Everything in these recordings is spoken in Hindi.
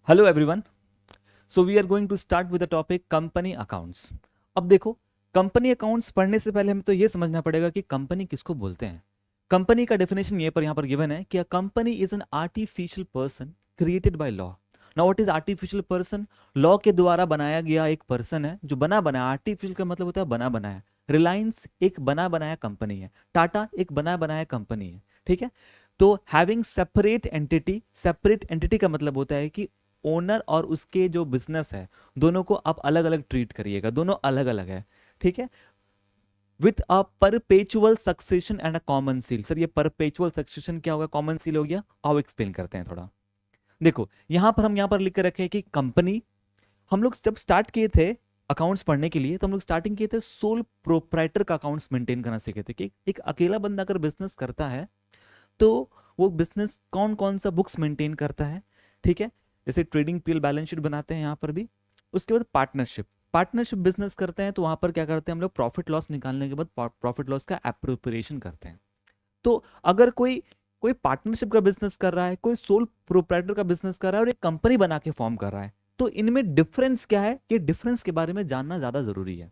Hello everyone. So we are going to start with the topic company accounts. अब देखो, कंपनी अकाउंट्स पढ़ने से पहले हमें तो ये समझना पड़ेगा कि कंपनी किसको बोलते हैं। कंपनी का डेफिनेशन ये पर यहाँ पर गिवन है कि a company is an artificial person created by law. Now what is artificial person? Law के द्वारा बनाया गया एक पर्सन है जो बना बनाया। आर्टिफिशियल का मतलब होता है बना बनाया। रिलायंस एक बना बनाया कंपनी है, टाटा एक बना बनाया कंपनी है। ठीक है, तो हैविंग सेपरेट एंटिटी का मतलब होता है कि ओनर और उसके जो बिजनेस है दोनों को आप अलग अलग ट्रीट करिएगा, दोनों अलग अलग है। ठीक है, with a perpetual succession and a common seal. Sir ये परपेचुअल सक्सेशन क्या होगा, कॉमन सील हो गया? आओ एक्सप्लेन करते हैं थोड़ा। देखो हम यहां पर लिख कर रखे हैं कि कंपनी, हम लोग जब स्टार्ट किए थे अकाउंट्स पढ़ने के लिए तो हम लोग स्टार्टिंग किए थे सोल प्रोप्राइटर का अकाउंट्स मेंटेन करना सीखे थे कि एक अकेला बंदा अगर बिजनेस करता है तो वो बिजनेस कौन कौन सा बुक्स मेंटेन करता है। ठीक है, जैसे ट्रेडिंग पीएल बैलेंस शीट बनाते हैं यहाँ पर भी। उसके बाद पार्टनरशिप बिजनेस करते हैं तो वहां पर क्या करते हैं हम लोग, प्रॉफिट लॉस निकालने के बाद प्रॉफिट लॉस का अप्रोप्रिएशन करते हैं। तो अगर कोई कोई पार्टनरशिप का बिजनेस कर रहा है, कोई सोल प्रोप्राइटर का बिजनेस कर रहा है और एक कंपनी बना के फॉर्म कर रहा है, तो इनमें डिफरेंस क्या है, ये डिफरेंस के बारे में जानना ज्यादा जरूरी है।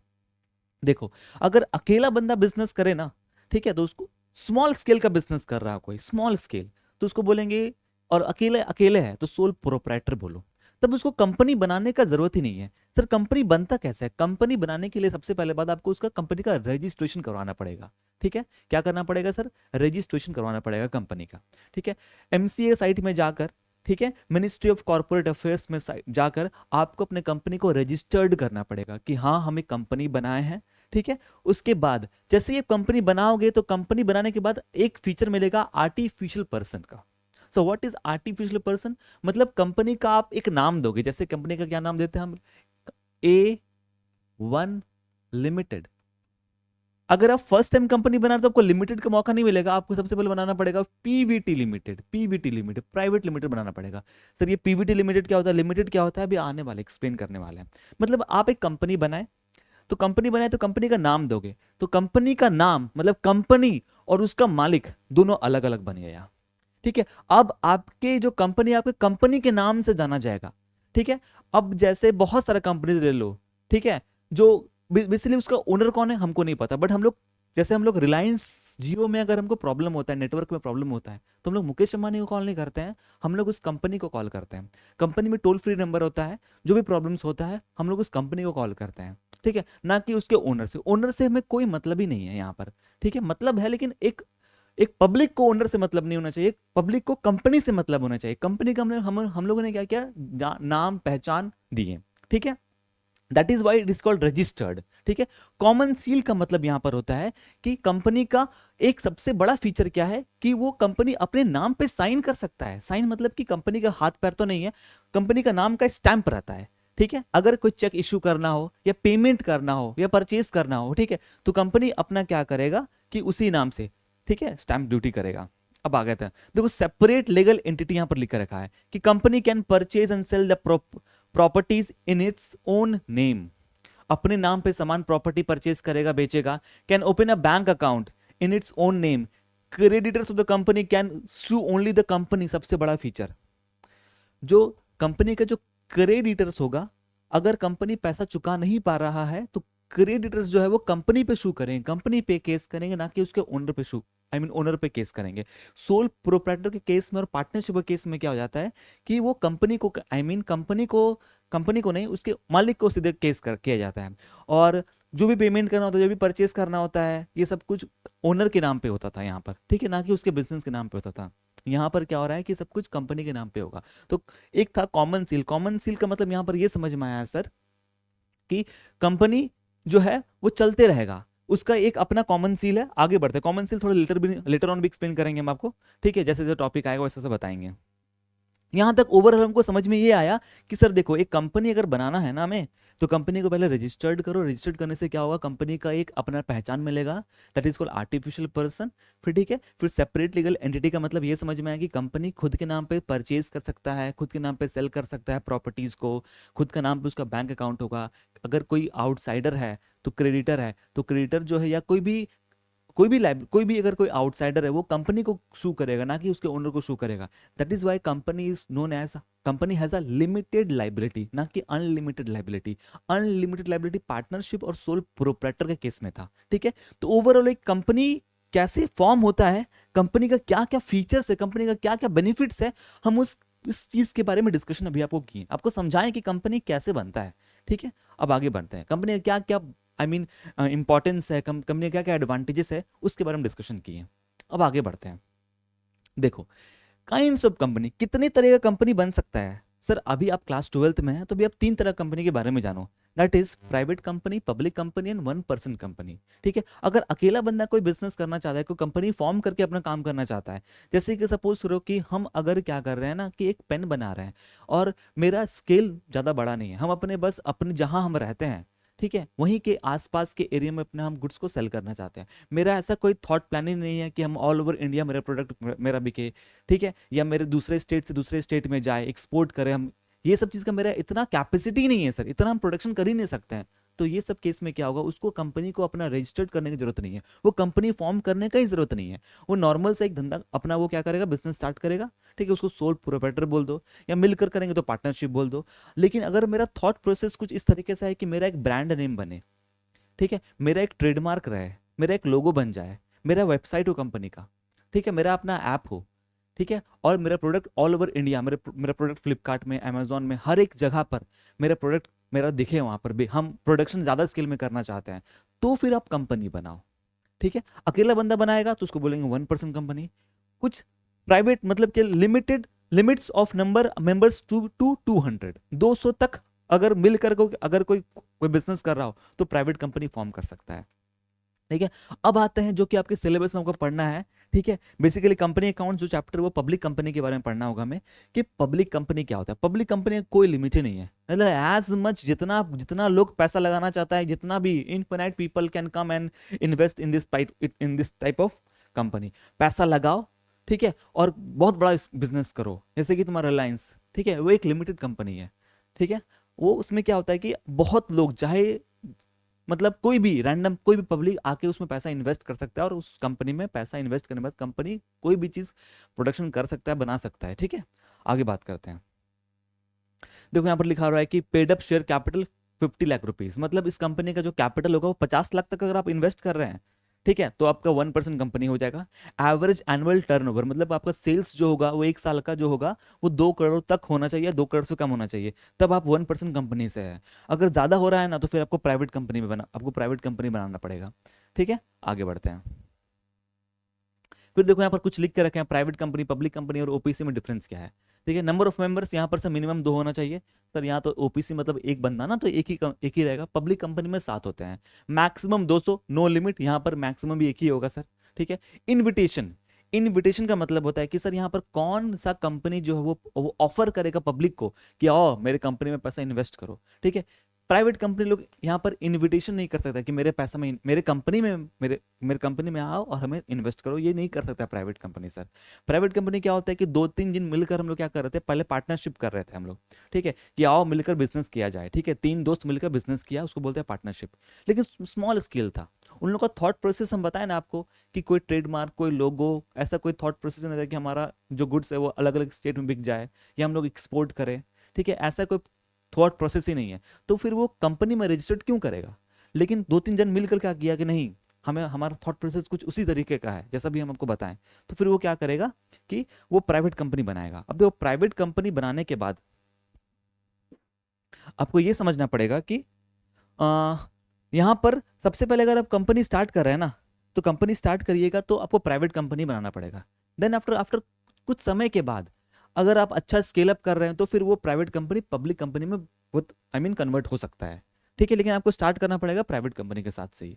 देखो, अगर अकेला बंदा बिजनेस करे ना, ठीक है, तो उसको स्मॉल स्केल का बिजनेस कर रहा है कोई स्मॉल स्केल, तो उसको बोलेंगे, और अकेले अकेले है तो सोल प्रोप्राइटर बोलो, तब उसको कंपनी बनाने का जरूरत ही नहीं है। सर कंपनी बनता कैसे है? कंपनी बनाने के लिए सबसे पहले बात आपको उसका कंपनी का रजिस्ट्रेशन करवाना पड़ेगा। ठीक है, क्या करना पड़ेगा सर? रजिस्ट्रेशन करवाना पड़ेगा कंपनी का। ठीक है, एमसीए साइट में जाकर, ठीक है, मिनिस्ट्री ऑफ कॉर्पोरेट अफेयर्स में जाकर आपको अपने कंपनी को रजिस्टर्ड करना पड़ेगा कि हाँ हम एक कंपनी बनाए हैं। ठीक है, उसके बाद जैसे ये कंपनी बनाओगे तो कंपनी बनाने के बाद एक फीचर मिलेगा आर्टिफिशियल पर्सन का। So what is artificial person? मतलब कंपनी का आप एक नाम दोगे, जैसे कंपनी का क्या नाम देते हैं हम? A1 limited. अगर आप फर्स्ट टाइम कंपनी बना रहे हो तो आपको लिमिटेड का मौका नहीं मिलेगा, आपको सबसे पहले बनाना पड़ेगा पीवीटी लिमिटेड प्राइवेट लिमिटेड बनाना पड़ेगा। सर ये पीवीटी लिमिटेड क्या होता है, लिमिटेड क्या होता है, अभी आने वाले एक्सप्लेन करने वाले हैं। मतलब आप एक कंपनी बनाए तो कंपनी का नाम दोगे, तो कंपनी का नाम मतलब कंपनी और उसका मालिक दोनों अलग अलग बन गया। ठीक है, अब आपके जो कंपनी आपके कंपनी के नाम से जाना जाएगा। ठीक है, अब जैसे बहुत सारा कंपनी ले लो, ठीक है, जो बेसिकली उसका ओनर कौन है हमको नहीं पता, बट हम लोग, जैसे हम लोग रिलायंस जियो में अगर हमको प्रॉब्लम होता है, नेटवर्क में प्रॉब्लम होता है, तो हम लोग मुकेश अंबानी को कॉल नहीं करते हैं, हम लोग उस कंपनी को कॉल करते हैं। कंपनी में टोल फ्री नंबर होता है, जो भी प्रॉब्लम्स होता है हम लोग उस कंपनी को कॉल करते हैं। ठीक है, ना कि उसके ओनर से हमें कोई मतलब ही नहीं है यहाँ पर। ठीक है, मतलब है लेकिन एक एक पब्लिक को ओनर से मतलब नहीं होना चाहिए, पब्लिक को कंपनी से मतलब होना चाहिए। कंपनी का हम लोगों ने क्या किया, नाम पहचान दिए। ठीक है, that is why it is called registered. ठीक है, कॉमन सील का मतलब यहां पर होता है कि कंपनी का एक सबसे बड़ा फीचर क्या है कि वो कंपनी अपने नाम पे साइन कर सकता है। साइन मतलब कि कंपनी का हाथ पैर तो नहीं है, कंपनी का नाम का स्टैंप रहता है। ठीक है, अगर कोई चेक इशू करना हो या पेमेंट करना हो या परचेज करना हो, ठीक है, तो कंपनी अपना क्या करेगा कि उसी नाम से, ठीक है, स्टैंप ड्यूटी करेगा। अब आ गया था, देखो सेपरेट लीगल एंटिटी यहां पर लिख रखा है कि company can purchase and sell the properties in its own name. अपने नाम पे सामान प्रॉपर्टी परचेज करेगा, बेचेगा। Can open a bank account in its own name. Creditors of the company can sue only the company. सबसे बड़ा फीचर, जो कंपनी का जो क्रेडिटर्स होगा, अगर कंपनी पैसा चुका नहीं पा रहा है तो क्रेडिटर्स जो है वो कंपनी पे शू करेंगे, कंपनी पे केस करेंगे, ना कि उसके ओनर पे शू, आई मीन ओनर पे केस करेंगे। सोल प्रोप्राइटर के केस में और पार्टनरशिप के केस में क्या हो जाता है कि वो कंपनी को, आई मीन कंपनी को नहीं, उसके मालिक को सीधे केस कर किया जाता है। और जो भी पेमेंट करना होता है, जो भी परचेस करना होता है, ये सब कुछ ओनर के नाम पे होता था यहाँ पर। ठीक है, ना कि उसके बिजनेस के नाम पे होता था। यहाँ पर क्या हो रहा है कि सब कुछ कंपनी के नाम पे होगा। तो एक था कॉमन सील। कॉमन सील का मतलब यहाँ पर ये समझ में आया सर कि कंपनी जो है वो चलते रहेगा, उसका एक अपना कॉमन सील है। आगे बढ़ते हैं, कॉमन सील थोड़ा लेटर ऑन भी एक्सप्लेन करेंगे हम आपको। ठीक है, जैसे जैसे टॉपिक आएगा वैसे वैसे बताएंगे। यहां तक ओवरऑल हमको समझ में ये आया कि सर देखो, एक कंपनी अगर बनाना है ना हमें, तो कंपनी को पहले रजिस्टर्ड करो। रजिस्टर्ड करने से क्या होगा, कंपनी का एक अपना पहचान मिलेगा, that is called artificial person. फिर ठीक है, फिर सेपरेट लीगल एंटिटी का मतलब ये समझ में आया कि कंपनी खुद के नाम पे परचेज कर सकता है, खुद के नाम पे सेल कर सकता है प्रॉपर्टीज को, खुद का नाम पे उसका बैंक अकाउंट होगा। अगर कोई आउटसाइडर है तो क्रेडिटर है, तो क्रेडिटर जो है या कोई भी कोई भी अगर कोई आउटसाइडर है वो कंपनी को शू करेगा, ना कि उसके ओनर को शू करेगा। That is why company is known as, company has a limited liability, ना कि unlimited liability. Unlimited liability partnership और सोल प्रोप्राइटर के केस में था, ठीक है। तो ओवरऑल एक कंपनी कैसे फॉर्म होता है, कंपनी का क्या क्या फीचर्स है, कंपनी का क्या क्या बेनिफिट्स है, हम उस इस चीज के बारे में डिस्कशन अभी आपको किए, आपको समझाएं कि कंपनी कैसे बनता है, ठीक है। अब आगे बढ़ते हैं, कंपनी का क्या क्या आई मीन इंपॉर्टेंस है, कंपनी का क्या क्या एडवांटेजेस है, उसके बारे में डिस्कशन किए। अब आगे बढ़ते हैं। देखो, काइंड्स ऑफ कंपनी, कितने तरह का कंपनी बन सकता है। सर अभी आप क्लास 12th में हैं तो अभी आप 3 तरह कंपनी के बारे में जानो, that is private company, public company and 1% company, ठीक है। अगर अकेला बंदा कोई बिजनेस करना चाहता है, कोई कंपनी फॉर्म करके अपना काम करना चाहता है, जैसे कि सपोज करो कि हम अगर क्या कर रहे हैं ना कि एक पेन बना रहे हैं और मेरा स्केल ज़्यादा बड़ा नहीं है, हम अपने बस अपने जहाँ हम रहते हैं, ठीक है, वहीं के आसपास के एरिया में अपने हम गुड्स को सेल करना चाहते हैं। मेरा ऐसा कोई थॉट प्लानिंग नहीं है कि हम ऑल ओवर इंडिया मेरा प्रोडक्ट मेरा बिके, ठीक है, या मेरे दूसरे स्टेट से दूसरे स्टेट में जाए, एक्सपोर्ट करें हम। ये सब चीज़ का मेरा इतना कैपेसिटी नहीं है सर, इतना हम प्रोडक्शन कर ही नहीं सकते हैं। तो ये सब केस में क्या होगा, उसको कंपनी को अपना रजिस्टर्ड करने की जरूरत नहीं है, वो कंपनी फॉर्म करने का ही जरूरत नहीं है। वो नॉर्मल से एक धंधा अपना वो क्या करेगा, बिजनेस स्टार्ट करेगा, ठीक है, उसको सोल प्रोप्राइटर बोल दो, या मिलकर करेंगे तो पार्टनरशिप बोल दो। लेकिन अगर मेरा थॉट प्रोसेस कुछ इस तरीके से है कि मेरा एक ब्रांड नेम बने, ठीक है, मेरा एक ट्रेडमार्क रहे, मेरा एक लोगो बन जाए, मेरा वेबसाइट हो कंपनी का, ठीक है, मेरा अपना ऐप हो, ठीक है, और मेरा प्रोडक्ट ऑल ओवर इंडिया, मेरा प्रोडक्ट फ्लिपकार्ट में, अमेजोन में, हर एक जगह पर मेरा प्रोडक्ट मेरा दिखे, वहां पर भी हम प्रोडक्शन ज्यादा स्केल में करना चाहते हैं, तो फिर आप कंपनी बनाओ, ठीक है। अकेला बंदा बनाएगा तो उसको बोलेंगे 1% कंपनी। कुछ प्राइवेट मतलब कि limited limits of number members to 200, 200 तक अगर मिलकर अगर कोई कोई बिजनेस कर रहा हो तो प्राइवेट कंपनी फॉर्म कर सकता है, ठीक है। अब आते हैं जो कि आपके सिलेबस में आपको पढ़ना है, ठीक है। बेसिकली कंपनी अकाउंट जो चैप्टर वो पब्लिक कंपनी के बारे में पढ़ना होगा हमें, कि पब्लिक कंपनी क्या होता है। पब्लिक कंपनी का कोई लिमिट ही नहीं है, मतलब एज मच जितना जितना लोग पैसा लगाना चाहता है, जितना भी infinite people can come and invest in this type of company. पैसा लगाओ, ठीक है, और बहुत बड़ा बिजनेस करो, जैसे कि तुम्हारा रिलायंस, ठीक है, वो एक लिमिटेड कंपनी है, ठीक है। वो उसमें क्या होता है कि बहुत लोग चाहे मतलब कोई भी रैंडम कोई भी पब्लिक आके उसमें पैसा इन्वेस्ट कर सकता है, और उस कंपनी में पैसा इन्वेस्ट करने के बाद कंपनी कोई भी चीज प्रोडक्शन कर सकता है, बना सकता है, ठीक है। आगे बात करते हैं। देखो यहाँ पर लिखा हुआ है कि paid up share capital 50 lakh rupees, मतलब इस कंपनी का जो कैपिटल होगा वो 50 लाख तक अगर आप इन्वेस्ट कर रहे हैं, ठीक है, तो आपका 1% कंपनी हो जाएगा। एवरेज एनुअल टर्नओवर, मतलब आपका सेल्स जो होगा वो 1 साल का जो होगा वो 2 करोड़ तक होना चाहिए, 2 करोड़ से कम होना चाहिए, तब आप 1% कंपनी से है। अगर ज्यादा हो रहा है ना तो फिर आपको प्राइवेट कंपनी बनाना पड़ेगा, ठीक है। आगे बढ़ते हैं। फिर देखो यहाँ पर कुछ लिख के रखे हैं, प्राइवेट कंपनी, पब्लिक कंपनी और ओपीसी में डिफरेंस क्या है, ठीक है। नंबर ऑफ मेंबर्स यहाँ पर से मिनिमम 2 होना चाहिए। सर यहाँ तो ओपीसी मतलब एक बंदा ना, तो एक ही रहेगा। पब्लिक कंपनी में 7 होते हैं, मैक्सिमम 200, नो लिमिट, यहाँ पर मैक्सिमम भी एक ही होगा सर, ठीक है। इनविटेशन, इनविटेशन का मतलब होता है कि सर यहाँ पर कौन सा कंपनी जो है वो ऑफर करेगा पब्लिक को कि आओ मेरे कंपनी में पैसा इन्वेस्ट करो, ठीक है। प्राइवेट कंपनी लोग यहाँ पर इनविटेशन नहीं कर सकता कि मेरे पैसा में मेरे कंपनी में मेरे कंपनी में आओ और हमें इन्वेस्ट करो, ये नहीं कर सकता private company sir. Private company क्या होता है कि 2-3 दिन मिलकर हम लोग क्या कर रहे थे, पहले पार्टनरशिप कर रहे थे हम लोग, ठीक है, कि आओ मिलकर बिजनेस किया जाए, ठीक है, 3 दोस्त मिलकर बिजनेस किया, उसको बोलते हैं पार्टनरशिप। लेकिन स्मॉल स्केल था, उन लोगों का थॉट प्रोसेस हम बताए ना आपको कि कोई ट्रेडमार्क, कोई लोगो, ऐसा कोई थॉट प्रोसेस नहीं था कि हमारा जो गुड्स है वो अलग अलग स्टेट में बिक जाए या हम लोग एक्सपोर्ट करें, ठीक है, ऐसा कोई थॉट प्रोसेस ही नहीं है। तो फिर वो कंपनी में रजिस्टर्ड क्यों करेगा। लेकिन 2-3 जन मिलकर क्या किया कि नहीं, हमें हमारा थॉट प्रोसेस कुछ उसी तरीके का है जैसा भी हम आपको बताएं, तो फिर वो क्या करेगा कि वो प्राइवेट कंपनी बनाएगा। अब देखो प्राइवेट कंपनी बनाने के बाद आपको ये समझना पड़ेगा कि आ, यहाँ पर सबसे पहले अगर आप कंपनी स्टार्ट कर रहे हैं ना, तो कंपनी स्टार्ट करिएगा तो आपको प्राइवेट कंपनी बनाना पड़ेगा। देन आफ्टर आफ्टर कुछ समय के बाद अगर आप अच्छा स्केल अप कर रहे हैं तो फिर वो प्राइवेट कंपनी पब्लिक कंपनी में बहुत कन्वर्ट हो सकता है, ठीक है। लेकिन आपको स्टार्ट करना पड़ेगा प्राइवेट कंपनी के साथ से ही।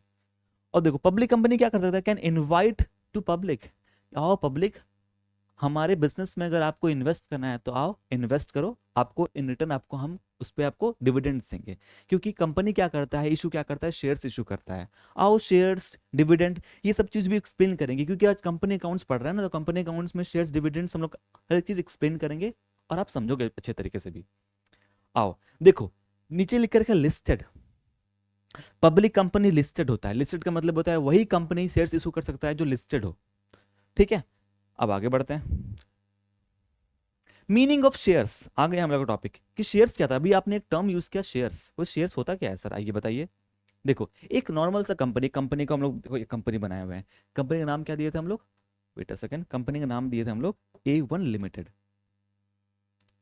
और देखो पब्लिक कंपनी क्या कर सकता है, कैन इनवाइट टू पब्लिक, आओ पब्लिक हमारे बिजनेस में अगर आपको इन्वेस्ट करना है तो आओ इन्वेस्ट करो, आपको इन रिटर्न आपको हम उस पर आपको डिविडेंड देंगे। क्योंकि कंपनी क्या करता है, इशू क्या करता है, शेयर्स इशू करता है। आओ शेयर्स, डिविडेंड, ये सब चीज भी एक्सप्लेन करेंगे, क्योंकि आज कंपनी अकाउंट्स पढ़ रहे हैं ना, तो कंपनी अकाउंट्स में शेयर्स, डिविडेंड्स हम लोग हर एक चीज एक्सप्लेन करेंगे और आप समझोगे अच्छे तरीके से भी। आओ देखो नीचे लिख कर लिस्टेड, पब्लिक कंपनी लिस्टेड होता है, लिस्टेड का मतलब होता है वही कंपनी शेयर्स इशू कर सकता है जो लिस्टेड हो, ठीक है। अब आगे बढ़ते हैं। मीनिंग ऑफ शेयर्स, आ गए हम लोग टॉपिक कि शेयर्स क्या था। अभी आपने एक टर्म यूज किया शेयर्स, वो शेयर्स होता क्या है सर, आइए बताइए। देखो एक नॉर्मल सा कंपनी, कंपनी को हम लोग देखो एक कंपनी बनाए हुए हैं, कंपनी का नाम क्या दिए थे हम लोग, वेट अ सेकंड, कंपनी का नाम दिए थे हम लोग A1 लिमिटेड,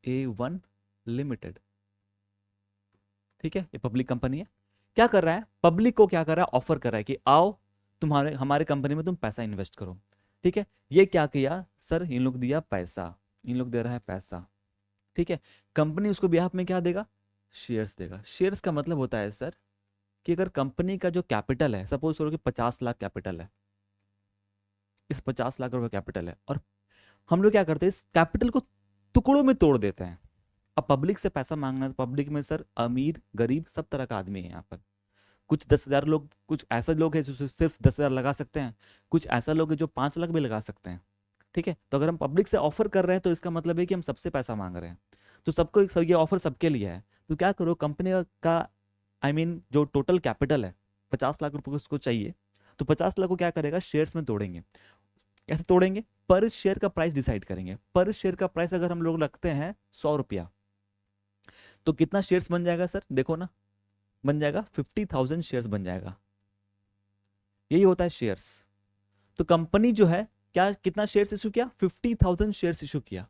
A1 लिमिटेड, ठीक है। ये पब्लिक कंपनी है, क्या कर रहा है, पब्लिक को क्या कर रहा है, ऑफर कर रहा है कि आओ तुम्हारे हमारे कंपनी में तुम पैसा इन्वेस्ट करो, ठीक है। ये क्या किया सर, इन लोग दिया पैसा, इन लोग दे रहा है पैसा, ठीक है। कंपनी उसको बिहाफ में क्या देगा, शेयर्स देगा। शेयर्स का मतलब होता है सर कि अगर कंपनी का जो कैपिटल है, सपोज करो कि 50 लाख कैपिटल है, इस 50 लाख रुपए कैपिटल है, और हम लोग क्या करते हैं इस कैपिटल को टुकड़ों में तोड़ देते हैं। अब पब्लिक से पैसा मांगना, पब्लिक में सर अमीर गरीब सब तरह का आदमी है यहाँ पर। कुछ 10,000 लोग, कुछ ऐसे लोग हैं जो सिर्फ 10,000 लगा सकते हैं, कुछ ऐसा लोग है जो 5 लाख भी लगा सकते हैं, ठीक है। तो अगर हम पब्लिक से ऑफर कर रहे हैं तो इसका मतलब है कि हम सबसे पैसा मांग रहे हैं, तो सबको सब ये ऑफर सबके लिए है। तो क्या करो कंपनी का जो टोटल कैपिटल है 50 लाख रुपए उसको चाहिए, तो 50 लाख को क्या करेगा, शेयर्स में तोड़ेंगे। कैसे तोड़ेंगे, पर शेयर का प्राइस डिसाइड करेंगे। पर शेयर का प्राइस अगर हम लोग रखते हैं 100 रुपया, तो कितना शेयर्स बन जाएगा सर, देखो ना, बन जाएगा 50,000 शेयर्स बन जाएगा। यही होता है शेयर्स। तो कंपनी जो है क्या, कितना शेयर्स इशू किया, 50,000 शेयर्स इशू किया।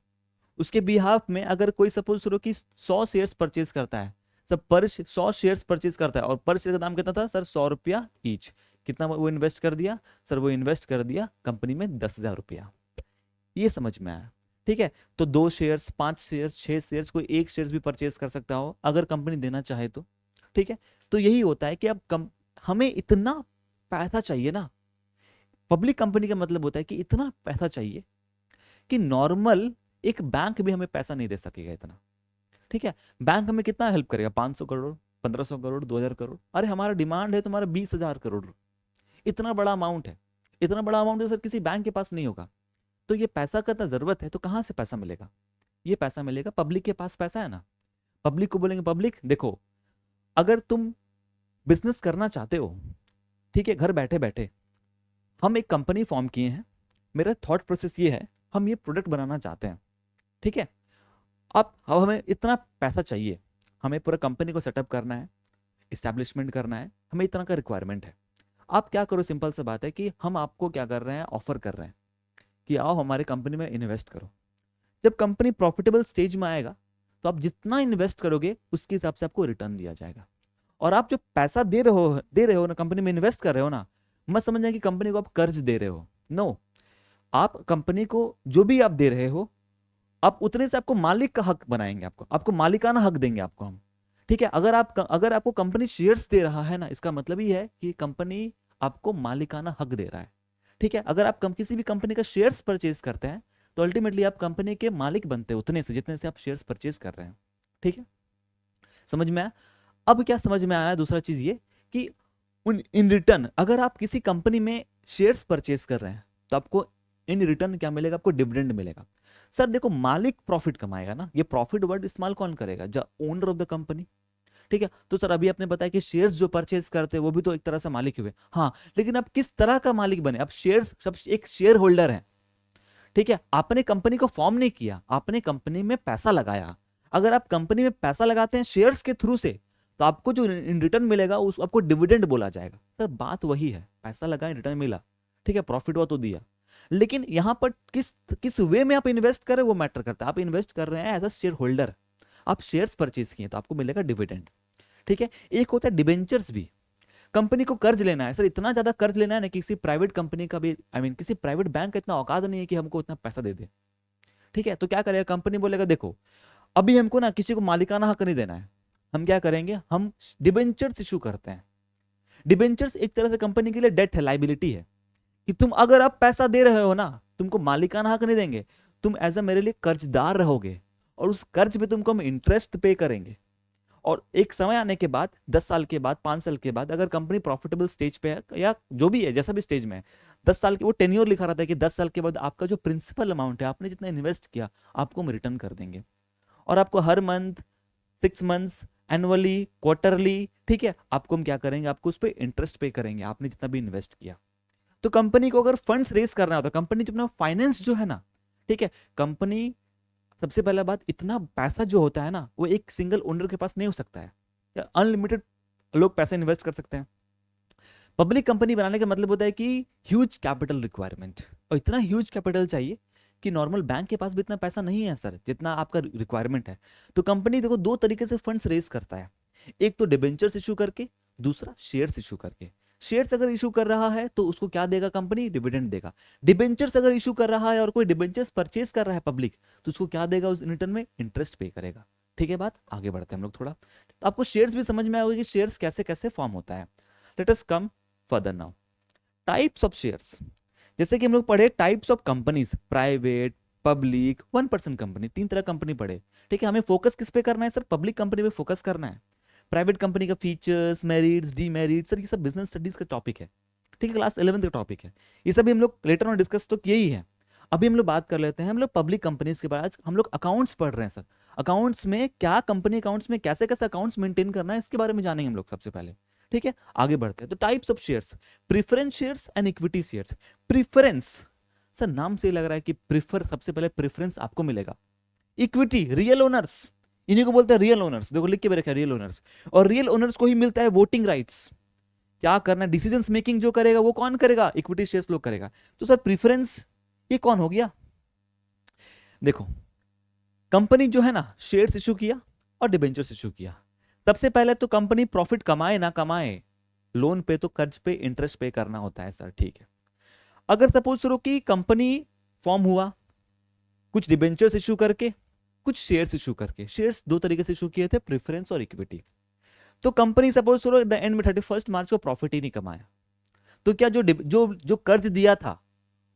उसके बिहाफ में अगर कोई सपोज करो कि 100 शेयर्स परचेज करता है, सब पर 100 शेयर्स परचेज करता है, और पर शेयर का दाम कितना था सर, 100 रुपया ईच। कितना वो इन्वेस्ट कर दिया सर, वो इन्वेस्ट कर दिया कंपनी में 10,000 रुपया। ये समझ में आया, ठीक है। तो 2 शेयर्स, 5 शेयर्स, 6 शेयर्स, कोई एक शेयर्स भी परचेज कर सकता हो अगर कंपनी देना चाहे तो, ठीक है। तो यही होता है कि अब हमें इतना पैसा चाहिए ना, पब्लिक कंपनी का मतलब होता है कि इतना पैसा चाहिए कि नॉर्मल एक बैंक भी हमें पैसा नहीं दे सकेगा इतना, ठीक है। बैंक हमें कितना हेल्प करेगा, 500 करोड़, 1500 करोड़, 2000 करोड़, अरे हमारा डिमांड है तुम्हारा 20,000 करोड़, इतना बड़ा अमाउंट है। इतना बड़ा अमाउंट तो सर किसी बैंक के पास नहीं होगा। तो ये पैसा का इतना जरूरत है, तो कहाँ से पैसा मिलेगा, ये पैसा मिलेगा पब्लिक के पास पैसा है ना। पब्लिक को बोलेंगे, पब्लिक देखो अगर तुम बिजनेस करना चाहते हो, ठीक है, घर बैठे बैठे हम एक कंपनी फॉर्म किए हैं, मेरा थॉट प्रोसेस ये है, हम ये प्रोडक्ट बनाना चाहते हैं, ठीक है। अब हमें इतना पैसा चाहिए, हमें पूरा कंपनी को सेटअप करना है, इस्टेब्लिशमेंट करना है, हमें इतना का रिक्वायरमेंट है। आप क्या करो, सिंपल सा बात है कि हम आपको क्या कर रहे हैं, ऑफर कर रहे हैं कि आओ हमारे कंपनी में इन्वेस्ट करो। जब कंपनी प्रॉफिटेबल स्टेज में आएगा तो आप जितना इन्वेस्ट करोगे उसके हिसाब से आपको रिटर्न दिया जाएगा। और आप जो पैसा दे रहे हो ना, कंपनी में इन्वेस्ट कर रहे हो ना, मत समझ जाए कि कंपनी को आप कर्ज दे रहे हो, नो। आप कंपनी को जो भी आप दे रहे हो, आप उतने से आपको मालिक का हक बनाएंगे, आपको मालिकाना हक देंगे आपको हम, ठीक है। अगर आपको कंपनी शेयर्स दे रहा है ना, इसका मतलब ही है कि कंपनी आपको मालिकाना हक दे रहा है, ठीक है। अगर आप किसी भी कंपनी का शेयर्स परचेज करते हैं तो अल्टीमेटली आप कंपनी के मालिक बनते हैं उतने से जितने से आप शेयर्स परचेज कर रहे हैं, ठीक है। समझ में आया। अब क्या समझ में आया, दूसरा चीज ये कि इन रिटर्न अगर आप किसी कंपनी में शेयर्स परचेज कर रहे हैं तो आपको इन रिटर्न क्या मिलेगा, आपको डिविडेंड मिलेगा। सर देखो मालिक प्रॉफिट कमाएगा ना, ये प्रॉफिट वर्ड इस्तेमाल कौन करेगा, the owner of the company, ठीक है। तो सर अभी आपने बताया कि शेयर्स जो परचेज करते हैं वो भी तो एक तरह से मालिक हुए, हाँ, लेकिन आप किस तरह का मालिक बने, आप शेयर्स सब एक शेयर होल्डर है, ठीक है। आपने कंपनी को फॉर्म नहीं किया, आपने कंपनी में पैसा लगाया। अगर आप कंपनी में पैसा लगाते हैं शेयर्स के थ्रू से, तो आपको जो इन रिटर्न मिलेगा उस आपको डिविडेंड बोला जाएगा। सर बात वही है, पैसा लगाए रिटर्न मिला, ठीक है, प्रॉफिट हुआ तो दिया, लेकिन यहां पर किस किस वे में आप इन्वेस्ट कर रहे हैं वो मैटर करता है। आप इन्वेस्ट कर रहे हैं एज अ शेयर होल्डर, आप शेयर्स परचेज किए तो आपको मिलेगा डिविडेंड, ठीक है। एक होता है डिबेंचर्स भी, कंपनी को कर्ज लेना है, सर इतना ज्यादा कर्ज लेना है ना, किसी प्राइवेट कंपनी का भी किसी प्राइवेट बैंक का इतना औकात नहीं है कि हमको इतना पैसा दे दे, ठीक है। तो क्या करेगा, कंपनी बोलेगा देखो अभी हमको ना किसी को मालिकाना हक नहीं देना है, हम क्या करेंगे, हम डिबेंचर्स इशू करते हैं। डिबेंचर्स एक तरह से कंपनी के लिए डेट है, लाइबिलिटी है, कि तुम अगर आप पैसा दे रहे हो ना, तुमको मालिकाना हक नहीं देंगे, तुम एज अ मेरे लिए कर्जदार रहोगे, और उस कर्ज पे तुमको हम इंटरेस्ट पे करेंगे। और एक समय आने के बाद 10 साल के बाद, 5 साल के बाद, अगर कंपनी प्रॉफिटेबल स्टेज पे है या जो भी है, जैसा भी स्टेज में है, 10 साल की वो टेन्योर लिखा रहता है कि 10 साल के बाद आपका जो प्रिंसिपल अमाउंट है, आपने जितना इन्वेस्ट किया, आपको हम रिटर्न कर देंगे। और आपको हर मंथ, 6 मंथ्स, एनुअली, क्वार्टरली, ठीक है, आपको हम क्या करेंगे, आपको उस पर इंटरेस्ट पे करेंगे आपने जितना भी इन्वेस्ट किया। तो कंपनी को अगर फंड्स रेस करना होता है, कंपनी जो अपना फाइनेंस जो है ना, ठीक है, कंपनी सबसे पहला बात, इतना पैसा जो होता है ना वो एक सिंगल ओनर के पास नहीं हो सकता है, अनलिमिटेड लोग पैसा इन्वेस्ट कर सकते हैं। पब्लिक कंपनी बनाने का मतलब होता है कि ह्यूज कैपिटल रिक्वायरमेंट, और इतना ह्यूज कैपिटल चाहिए कि नॉर्मल बैंक के पास भी इतना पैसा नहीं है सर जितना आपका रिक्वायरमेंट है। तो कंपनी देखो दो तरीके से फंड्स रेज करता है, एक तो डिबेंचर्स इशू करके, दूसरा शेयर्स इशू करके। शेयर्स अगर इशू कर रहा है तो उसको क्या देगा कंपनी, डिविडेंड देगा। डिबेंचर्स अगर इशू कर रहा है और कोई डिबेंचर्स परचेज कर रहा है पब्लिक, तो उसको क्या देगा, उस रिटर्न में इंटरेस्ट पे करेगा। ठीक है, बात आगे बढ़ते हैं हम लोग थोड़ा, तो आपको शेयर्स भी समझ में आएगा कि शेयर्स कैसे कैसे फॉर्म होता है। Late us come further now, types of shares. जैसे कि हम लोग पढ़े types of companies, private, public, 1% company, तीन तरह कंपनी पढ़े। ठीक है, हमें फोकस किस पे करना है सर, पब्लिक कंपनी पे फोकस करना है। प्राइवेट कंपनी का फीचर्स, मेरिट्स, डीमेरिट्स, सर ये सब बिजनेस स्टडीज का टॉपिक है। ठीक है, क्लास 11 का टॉपिक है, ये सब भी हम लोग लेटर में डिस्कस तो किए ही है। अभी हम लोग बात कर लेते हैं, हम लोग पब्लिक कंपनीज के बाद हम लोग अकाउंट्स पढ़ रहे हैं सर। अकाउंट्स में क्या, कंपनी अकाउंट्स में कैसे कैसे अकाउंट्स मेंटेन करना है, इसके बारे में जानेंगे हम लोग सबसे पहले। ठीक है, आगे बढ़ते हैं। तो types of shares, preference shares and equity shares. Preference, sir नाम से लग रहा है कि प्रेफर, सबसे पहले प्रेफरेंस आपको मिलेगा। इक्विटी, रियल ओनर्स, इन्हीं को बोलते हैं रियल ओनर्स, देखो लिख के भी रखा है रियल ओनर्स। और रियल ओनर्स को ही मिलता है वोटिंग राइट्स, क्या करना है, डिसीजंस मेकिंग जो करेगा वो कौन करेगा, इक्विटी शेयर्स लोग करेगा। तो सर प्रेफरेंस ये कौन हो गया, देखो कंपनी जो है ना शेयर्स इशू किया और डिबेंचर्स इशू किया। सबसे पहले तो कंपनी प्रॉफिट कमाए ना कमाए, लोन पे तो कर्ज पे इंटरेस्ट पे करना होता है सर। ठीक है, अगर सपोज करो कि कंपनी फॉर्म हुआ कुछ डिबेंचर्स इशू करके, कुछ शेयर्स इशू करके। शेयर्स दो तरीके से इशू किए थे, प्रेफरेंस और इक्विटी। तो कंपनी सपोज करो द एंड में 31 मार्च को प्रॉफिट ही नहीं कमाया, तो क्या जो जो जो कर्ज दिया था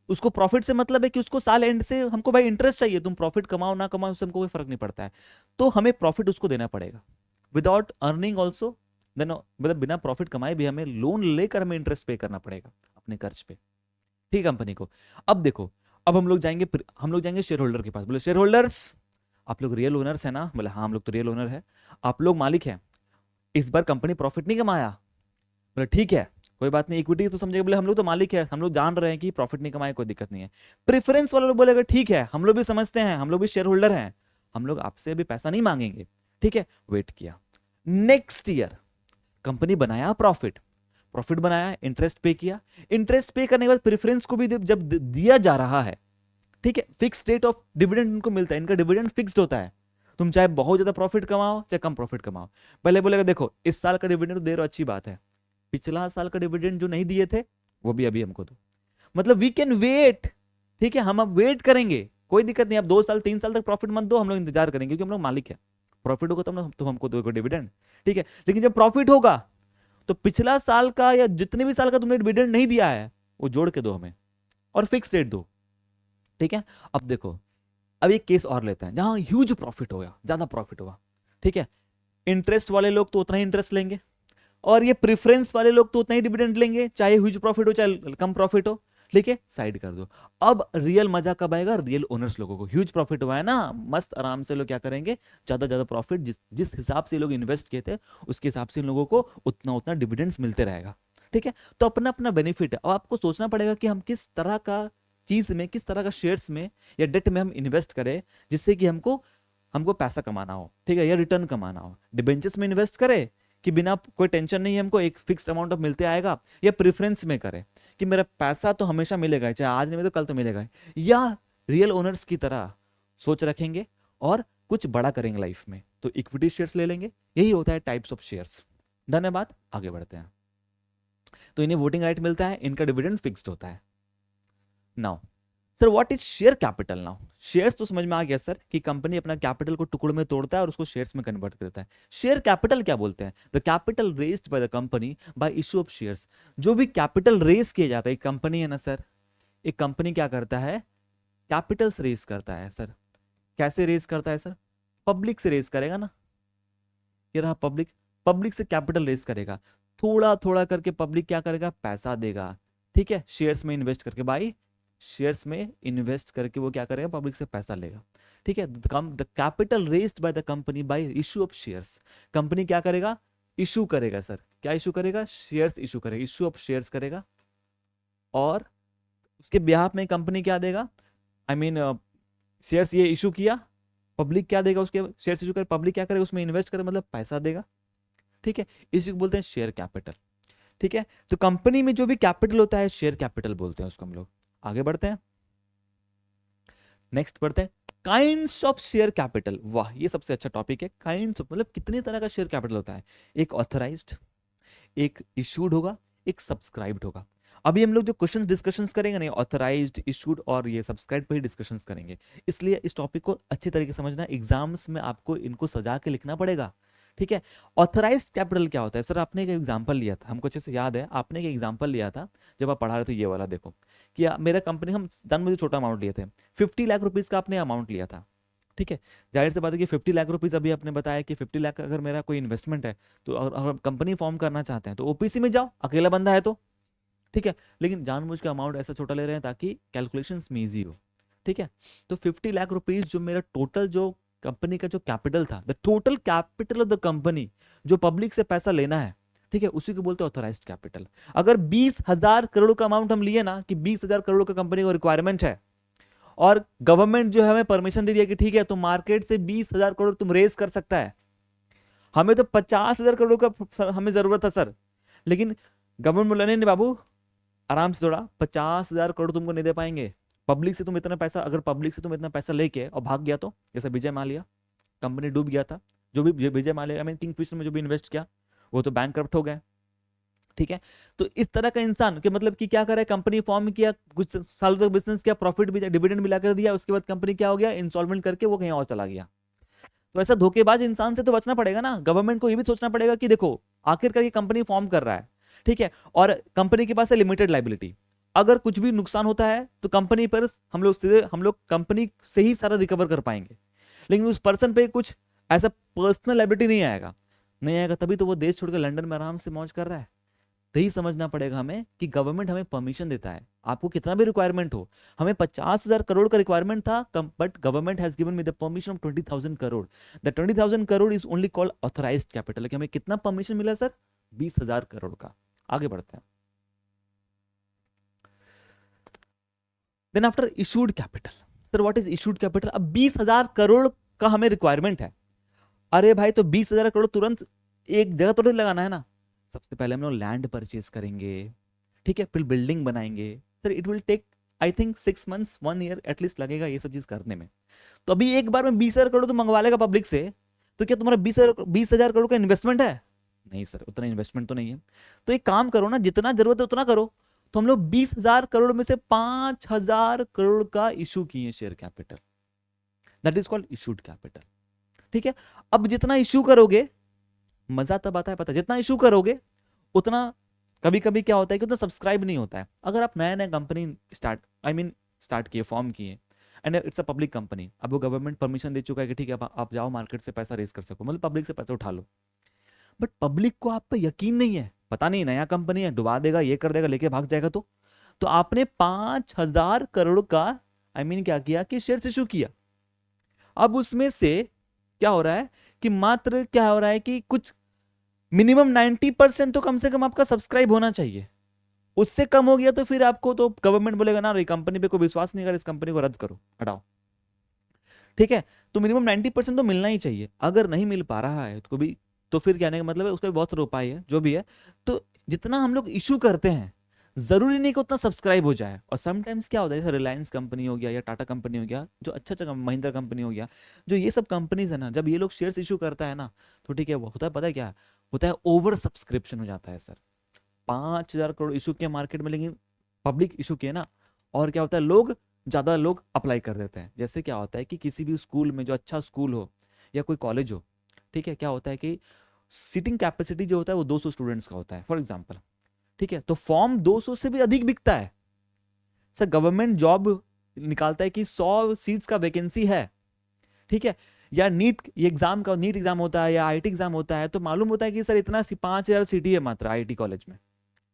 उसको प्रॉफिट से मतलब है कि उसको साल एंड से हमको भाई इंटरेस्ट चाहिए, तुम प्रॉफिट कमाओ ना कमाओ उससे हमको कोई फर्क नहीं पड़ता है, तो हमें प्रॉफिट उसको देना पड़ेगा। विदाउट अर्निंग ऑल्सो, देन मतलब बिना प्रॉफिट कमाए भी हमें लोन लेकर हमें इंटरेस्ट पे करना पड़ेगा अपने कर्ज पे, ठीक कंपनी को। अब देखो, अब हम लोग जाएंगे शेयर होल्डर के पास, बोले शेयर होल्डर्स आप लोग रियल ओनर्स है ना, बोले हाँ हम लोग तो रियल ओनर है, आप लोग मालिक हैं, इस बार कंपनी प्रॉफिट नहीं कमाया, बोले ठीक है कोई बात नहीं, इक्विटी तो समझेगा, बोले हम लोग तो मालिक है, हम लोग जान रहे हैं कि प्रॉफिट नहीं कमाए, कोई दिक्कत नहीं है। प्रेफरेंस वाले लोग बोलेगा ठीक है हम लोग भी समझते हैं, हम लोग भी शेयर होल्डर हैं, हम लोग आपसे अभी पैसा नहीं मांगेंगे। ठीक है, वेट किया, नेक्स्ट ईयर कंपनी बनाया प्रॉफिट, प्रॉफिट बनाया, इंटरेस्ट पे किया, इंटरेस्ट पे करने के बाद प्रेफरेंस को भी जब दिया जा रहा है, ठीक है, फिक्स रेट ऑफ डिविडेंड उनको मिलता है, इनका डिविडेंड फिक्स्ड होता है, तुम चाहे बहुत ज्यादा प्रॉफिट कमाओ चाहे कम प्रॉफिट कमाओ। पहले बोलेगा देखो इस साल का डिविडेंड तो दे रहे हो अच्छी बात है, पिछला साल का डिविडेंड जो नहीं दिए थे वो भी अभी हमको दो, मतलब वी कैन वेट। ठीक है, हम अब वेट करेंगे, कोई दिक्कत नहीं, अब 2 साल 3 साल तक प्रॉफिट मत दो, हम लोग इंतजार करेंगे क्योंकि हम लोग मालिक है, प्रॉफिट होगा तो हमको दो डिविडेंड। ठीक है, लेकिन जब प्रॉफिट होगा तो पिछला साल का या जितने भी साल का तुमने डिविडेंड नहीं दिया है वो जोड़ के दो हमें, और फिक्स रेट दो। ठीक है, अब देखो, अब एक केस और लेते हैं जहां ह्यूज प्रॉफिट होगा, ज्यादा प्रॉफिट होगा। ठीक है, इंटरेस्ट वाले लोग तो उतना ही इंटरेस्ट लेंगे, और ये प्रेफरेंस वाले लोग तो उतना ही डिविडेंड लेंगे, चाहे ह्यूज प्रॉफिट हो चाहे कम प्रॉफिट हो। ठीक है, साइड कर दो। अब रियल मजा कब आएगा, रियल ओनर्स लोगों को, ह्यूज प्रॉफिट हुआ है ना, मस्त आराम से लोग क्या करेंगे, ज्यादा ज्यादा प्रॉफिट जिस जिस हिसाब से लोग इन्वेस्ट किए थे उसके हिसाब से इन लोगों को उतना उतना डिविडेंड्स मिलते रहेगा। ठीक है, तो अपना अपना बेनिफिट है। अब आपको सोचना पड़ेगा कि हम किस तरह का चीज में, किस तरह का शेयर्स में या डेट में हम इन्वेस्ट करें जिससे कि हमको हमको पैसा कमाना हो, ठीक है, या रिटर्न कमाना हो। डिबेंचर्स में इन्वेस्ट करें कि बिना कोई टेंशन नहीं है हमको, एक फिक्स्ड अमाउंट ऑफ मिलते आएगा, या प्रेफरेंस में करें कि मेरा पैसा तो हमेशा मिलेगा, चाहे आज नहीं तो कल तो मिलेगा, या रियल ओनर्स की तरह सोच रखेंगे और कुछ बड़ा करेंगे लाइफ में, तो इक्विटी शेयर्स ले लेंगे। यही होता है टाइप्स ऑफ शेयर्स। धन्यवाद, आगे बढ़ते हैं। तो इन्हें वोटिंग राइट मिलता है, इनका डिविडेंड फिक्स्ड होता है। Now sir what is share capital, now shares तो समझ में आ गया सर कि कंपनी अपना कैपिटल को टुकड़ों में तोड़ता है और उसको शेयर्स में कन्वर्ट करता है। शेयर कैपिटल क्या बोलते हैं, the capital raised by the company by issue of shares. जो भी कैपिटल रेज किया जाता है, एक कंपनी है ना सर, एक कंपनी क्या करता है, कैपिटल्स रेज करता है सर। कैसे रेज करता है सर, पब्लिक से रेज करेगा ना, ये रहा पब्लिक, पब्लिक से कैपिटल रेज करेगा, थोड़ा थोड़ा करके पब्लिक क्या करेगा, पैसा देगा। ठीक है, शेयर्स में इन्वेस्ट करके, भाई शेयर्स में इन्वेस्ट करके वो क्या करेगा, पब्लिक से पैसा लेगा। ठीक है, the capital raised by the company by issue of shares. Company क्या करेगा, इशू करेगा सर, क्या इशू करेगा, शेयर्स इशू करेगा, इशू ऑफ शेयर्स करेगा। और उसके बिहाफ में कंपनी क्या देगा, आई मीन शेयर्स ये इशू किया, पब्लिक क्या देगा, उसके शेयर्स इशू कर, पब्लिक क्या करेगा, उसमें इन्वेस्ट करे, मतलब पैसा देगा। ठीक है, इसी को बोलते हैं शेयर कैपिटल। ठीक है, तो कंपनी में जो भी कैपिटल होता है शेयर कैपिटल बोलते हैं उसको हम लोग। आगे बढ़ते हैं, नेक्स्ट बढ़ते हैं, काइंड्स ऑफ शेयर कैपिटल। वाह, ये सबसे अच्छा टॉपिक है, काइंड्स ऑफ, मतलब कितने तरह का शेयर कैपिटल होता है। एक ऑथराइज्ड, एक इशूड होगा, एक सब्सक्राइब्ड होगा। अभी हम लोग जो क्वेश्चंस डिस्कशंस करेंगे ना, ऑथराइज्ड, इशूड और ये सब्सक्राइब पे ही डिस्कशंस करेंगे। इसलिए इस टॉपिक को अच्छी तरीके से समझना, एग्जाम्स में आपको इनको सजा के लिखना पड़ेगा। ठीक है, ऑथराइज्ड कैपिटल क्या होता है सर, आपने एक एग्जांपल लिया था, हमको अच्छे से याद है, आपने एक एग्जांपल लिया था जब आप पढ़ा रहे थे, ये वाला देखो कि मेरा कंपनी, हम जान मुझे छोटा अमाउंट लिए थे, 50 लाख रुपीज का आपने अमाउंट लिया था। ठीक है, जाहिर सी बात है कि 50 लाख रुपीज, अभी आपने बताया कि 50 लाख अगर मेरा कोई इन्वेस्टमेंट है, तो अगर कंपनी फॉर्म करना चाहते हैं तो ओपीसी में जाओ, अकेला बंदा है तो। ठीक है, लेकिन जानबूझ के अमाउंट ऐसा छोटा ले रहे हैं ताकि कैलकुलेशंस में ईजी हो। ठीक है, तो 50 लाख रुपीज जो मेरा टोटल, जो कंपनी का जो कैपिटल था, the total capital of the company, जो पब्लिक से पैसा लेना है, ठीक है, उसी को बोलते हैं ऑथराइज्ड कैपिटल। अगर 20,000 करोड़ का अमाउंट हम लिए ना, कि 20,000 करोड़ का कंपनी को रिक्वायरमेंट है, और गवर्नमेंट जो है हमें परमिशन दे दिया कि ठीक है, तुम मार्केट से 20,000 करोड़ तुम रेज कर सकता है, हमें तो 50,000 करोड़ का हमें जरूरत है सर, लेकिन गवर्नमेंट बोला नहीं बाबू, आराम से, थोड़ा 50,000 करोड़ तुमको नहीं दे पाएंगे, पब्लिक से तुम इतना पैसा, अगर पब्लिक से तुम इतना पैसा लेके और भाग गया तो, जैसे विजय माल्या, कंपनी डूब गया था, जो भी Vijay Mallya, I mean Kingfisher में जो भी इन्वेस्ट किया वो तो बैंकक्रप्ट हो गए। ठीक है, तो इस तरह का इंसान के मतलब कि क्या करे, कंपनी फॉर्म किया, कुछ सालों तक बिजनेस किया, प्रॉफिट भी, डिविडेंड भी लाकर दिया, उसके बाद कंपनी क्या हो गया, इंसॉल्वेंट करके वो कहीं और चला गया। तो ऐसा धोखेबाज इंसान से तो बचना पड़ेगा ना, गवर्नमेंट को ये भी सोचना पड़ेगा कि देखो आखिरकार ये कंपनी फॉर्म कर रहा है, ठीक है, और कंपनी के पास है लिमिटेड लाइबिलिटी, अगर कुछ भी नुकसान होता है तो कंपनी पर हम लोग कंपनी से ही सारा रिकवर कर पाएंगे, लेकिन उस पर्सन पे कुछ ऐसा पर्सनल लाइबिलिटी नहीं आएगा, तभी तो वो देश छोड़कर लंदन में आराम से मौज कर रहा है। तो ही समझना पड़ेगा हमें कि गवर्नमेंट हमें परमिशन देता है, आपको कितना भी रिक्वायरमेंट हो, हमें 50,000 करोड़ का रिक्वायरमेंट था, but government has given me the permission of 20,000 crore. The 20,000 crore is only called authorised capital. कि हमें कितना परमिशन मिला सर, 20,000 करोड़ का। आगे बढ़ते हैं, then after issued capital. Sir what is issued capital? अब 20,000 करोड़ का हमें रिक्वायरमेंट है, अरे भाई तो 20,000 करोड़ तुरंत एक जगह तो नहीं लगाना है ना, सबसे पहले हम लोग लैंड परचेज करेंगे, ठीक है, फिर बिल्डिंग बनाएंगे। Sir it will take I think 6 months 1 year at least लगेगा ये सब चीज करने में। तो अभी एक बार में 20,000 करोड़ तो मंगवा लेगा पब्लिक से, तो क्या तुम्हारा 20,000 करोड़ का इन्वेस्टमेंट है? नहीं सर, उतना इन्वेस्टमेंट तो नहीं है। तो एक काम करो ना, जितना जरूरत है उतना करो। तो हम लोग 20,000 करोड़ में से 5,000 करोड़ का इशू किए share capital, that is called issued capital. ठीक है, अब जितना इशू करोगे, मजा तब आता है पता, जितना इशू करोगे उतना कभी कभी क्या होता है कि उतना सब्सक्राइब नहीं होता है। अगर आप नया नया कंपनी स्टार्ट किए, फॉर्म किए, and it's a public company, अब वो गवर्नमेंट परमिशन दे चुका है कि ठीक है आप जाओ मार्केट से पैसा रेज कर सको, मतलब पब्लिक से पैसा उठा लो, बट पब्लिक को आप पे यकीन नहीं है, पता नहीं नया कंपनी है, डुबा देगा, ये कर देगा, लेके भाग जाएगा, तो आपने 5,000 करोड़ का क्या किया कि शेयर इशू किया। अब उसमें से क्या हो रहा है कि मात्र क्या हो रहा है कि कुछ मिनिमम 90% तो कम से कम आपका सब्सक्राइब होना चाहिए, उससे कम हो गया तो फिर आपको तो गवर्नमेंट बोलेगा ना, कंपनी पे कोई विश्वास नहीं कर, इस कंपनी को रद्द करो, हटाओ। ठीक है, तो मिनिमम 90% तो मिलना ही चाहिए, अगर नहीं मिल पा रहा है तो भी, तो फिर कहने का मतलब है उसका भी बहुत सारा उपाय है जो भी है। तो जितना हम लोग इशू करते हैं जरूरी नहीं कि उतना सब्सक्राइब हो जाए, और समटाइम्स क्या होता है, जैसे रिलायंस कंपनी हो गया या टाटा कंपनी हो गया, जो अच्छा महिंद्रा कंपनी हो गया, जो ये सब कंपनीज है ना, जब ये लोग शेयर्स इशू करता है ना, तो ठीक है, वो होता है, पता है क्या होता है, ओवर सब्सक्रिप्शन हो जाता है सर। 5,000 करोड़ इशू किया मार्केट में, लेकिन पब्लिक इशू किया ना, और क्या होता है, ज्यादा लोग अप्लाई कर देते हैं। जैसे क्या होता है कि किसी भी स्कूल में, जो अच्छा स्कूल हो या कोई कॉलेज हो, ठीक है, क्या होता है कि सीटिंग कैपेसिटी जो होता है वो 200 स्टूडेंट्स का होता है फॉर एग्जाम्पल, ठीक है, तो फॉर्म 200 से भी अधिक बिकता है सर। गवर्नमेंट जॉब निकालता है कि 100 सीट्स का वैकेंसी है, ठीक है, या नीट एग्जाम होता है, या आईटी एग्जाम होता है, तो मालूम होता है कि सर इतना 5,000 सीट ही है मात्र आईटी कॉलेज में,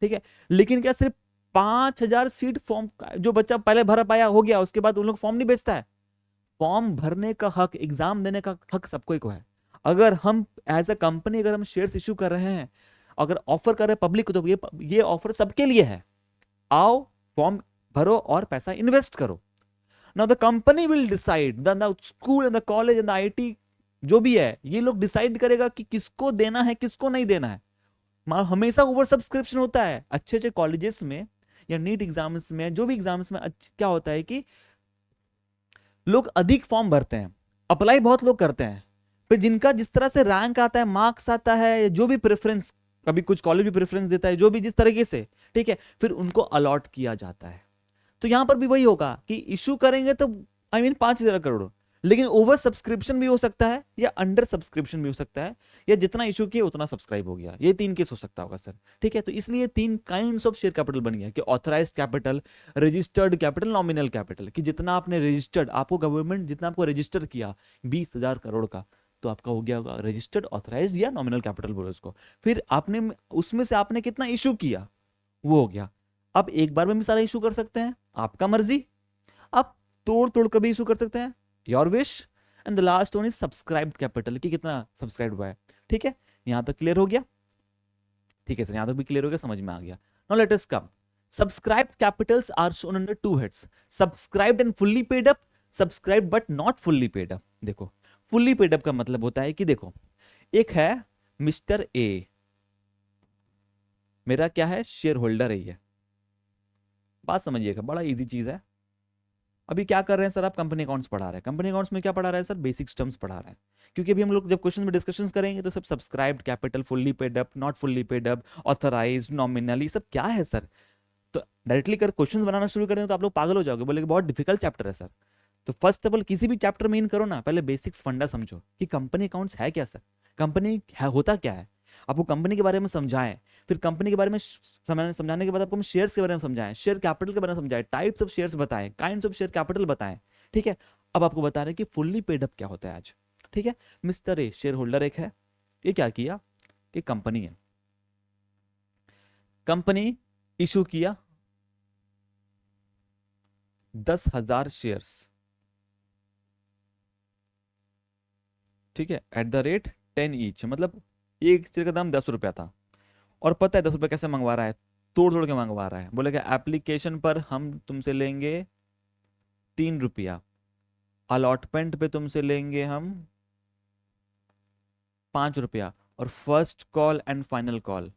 ठीक है, लेकिन क्या सिर्फ 5,000 सीट फॉर्म जो बच्चा पहले भर पाया हो गया, उसके बाद उन लोग फॉर्म नहीं बेचता है, फॉर्म भरने का हक, एग्जाम देने का हक सबको को है। अगर हम एज अ कंपनी अगर हम शेयर्स इश्यू कर रहे हैं, अगर ऑफर कर रहे हैं पब्लिक को, तो ये ऑफर सबके लिए है। आओ, फॉर्म भरो और पैसा इन्वेस्ट करो। Now the company will decide, the school and the college and the IT जो भी है, ये लोग डिसाइड करेगा कि किसको देना है किसको नहीं देना है। हमेशा ओवर सब्सक्रिप्शन होता है अच्छे अच्छे कॉलेजेस में या नीट एग्जाम्स में, जो भी एग्जाम्स में क्या होता है कि लोग अधिक फॉर्म भरते हैं, अप्लाई बहुत लोग करते हैं, फिर जिनका जिस तरह से रैंक आता है, मार्क्स आता है, जो भी प्रेफरेंस, कभी कुछ कॉलेज भी प्रेफरेंस देता है, जो भी जिस तरीके से, ठीक है, फिर उनको अलॉट किया जाता है। तो यहां पर भी वही होगा कि इशू करेंगे तो 5,000 करोड़, लेकिन ओवर सब्सक्रिप्शन भी हो सकता है या अंडर सब्सक्रिप्शन भी हो सकता है, या जितना इशू किया उतना सब्सक्राइब हो गया। ये 3 केस हो सकता होगा सर, ठीक है। तो इसलिए 3 काइंड्स ऑफ शेयर कैपिटल बन गया कि authorised capital, registered capital, nominal capital. कि जितना आपने रजिस्टर्ड, आपको गवर्नमेंट जितना आपको रजिस्टर किया 20,000 करोड़ का, तो आपका हो गया होगा रजिस्टर्ड, ऑथराइज्ड या नॉमिनल कैपिटल बोलो उसको। फिर आपने उसमें से आपने कितना इशू किया वो हो गया। अब एक बार में भी सारा इशू कर सकते हैं, आपका मर्जी। आप तोड़ तोड़ कर भी इशू कर सकते हैं, your wish. And the last one is subscribed capital, कि कितना सब्सक्राइब हुआ है। ठीक है, यहां तक क्लियर हो गया? ठीक है सर, यहां तक भी क्लियर हो गया, समझ में आ गया। Now let us come, subscribed capitals are shown under 2 heads, subscribed and fully paid up, subscribed but not fully paid up. देखो, फुल्ली पेड अप का मतलब होता है कि देखो, एक है मिस्टर ए, मेरा क्या है, शेयर होल्डर है ये। बात समझिएगा, बड़ा इजी चीज है। अभी क्या कर रहे हैं सर, आप कंपनी अकाउंट्स पढ़ा रहे हैं। कंपनी अकाउंट्स में क्या पढ़ा रहे हैं सर, बेसिक टर्म्स पढ़ा रहे हैं। क्योंकि अभी हम लोग जब क्वेश्चन में डिस्कशन करेंगे तो सब subscribed capital, fully paid up, not fully paid up, authorised, nominal, सब क्या है सर। तो डायरेक्टली कर क्वेश्चन बनाना शुरू करें तो आप लोग पागल हो जाओगे, बोलेगे बहुत डिफिकल्ट चैप्टर है सर। तो फर्स्ट ऑफ ऑल किसी भी चैप्टर में इन करो ना, पहले बेसिक्स फंडा समझो कि कंपनी अकाउंट्स है क्या सर, कंपनी है, होता क्या है। आपको कंपनी के बारे में समझाएं, फिर कंपनी के बारे में समझाने के बाद आपको हम शेयर्स के बारे में समझाएं, शेयर कैपिटल के बारे में समझाएं, टाइप्स ऑफ शेयर्स बताएं, काइंड्स ऑफ शेयर कैपिटल बताएं। ठीक है, अब आपको बता रहे हैं कि फुल्ली पेड अप क्या होता है आज। ठीक है, मिस्टर ए शेयर होल्डर एक है, ये क्या किया कि कंपनी है, कंपनी इशू किया 10,000 शेयर्स, ठीक है, एट द रेट 10 ईच, मतलब एक शेयर का दाम 10 रुपया था। और पता है 10 रुपये कैसे मंगवा रहा है, तोड़ तोड़ के मंगवा रहा है। बोलेगा एप्लीकेशन पर हम तुमसे लेंगे 3 रुपया, अलॉटमेंट पे तुमसे लेंगे हम 5 रुपया, और first call and final call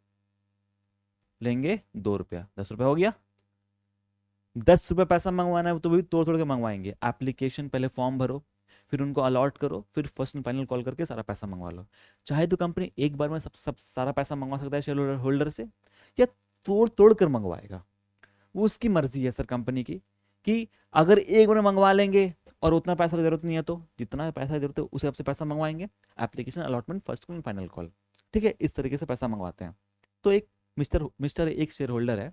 लेंगे 2 रुपया। 10 रुपया हो गया। 10 रुपये पैसा मंगवाना है तो भी तोड़ तोड़ के मंगवाएंगे। एप्लीकेशन पहले फॉर्म भरो, फिर उनको अलॉट करो, फिर फर्स्ट एंड फाइनल कॉल करके सारा पैसा मंगवा लो। चाहे तो कंपनी एक बार में सब सारा पैसा मंगवा सकता है शेयर होल्डर से, या तोड़ तोड़ कर मंगवाएगा, वो उसकी मर्जी है सर कंपनी की। कि अगर एक बार मंगवा लेंगे और उतना पैसा की जरूरत नहीं है, तो जितना पैसा की जरूरत है उसे आपसे पैसा मंगवाएंगे, application, allotment, first call, final call. ठीक है, इस तरीके से पैसा मंगवाते हैं। तो एक मिस्टर मिस्टर एक शेयर होल्डर है,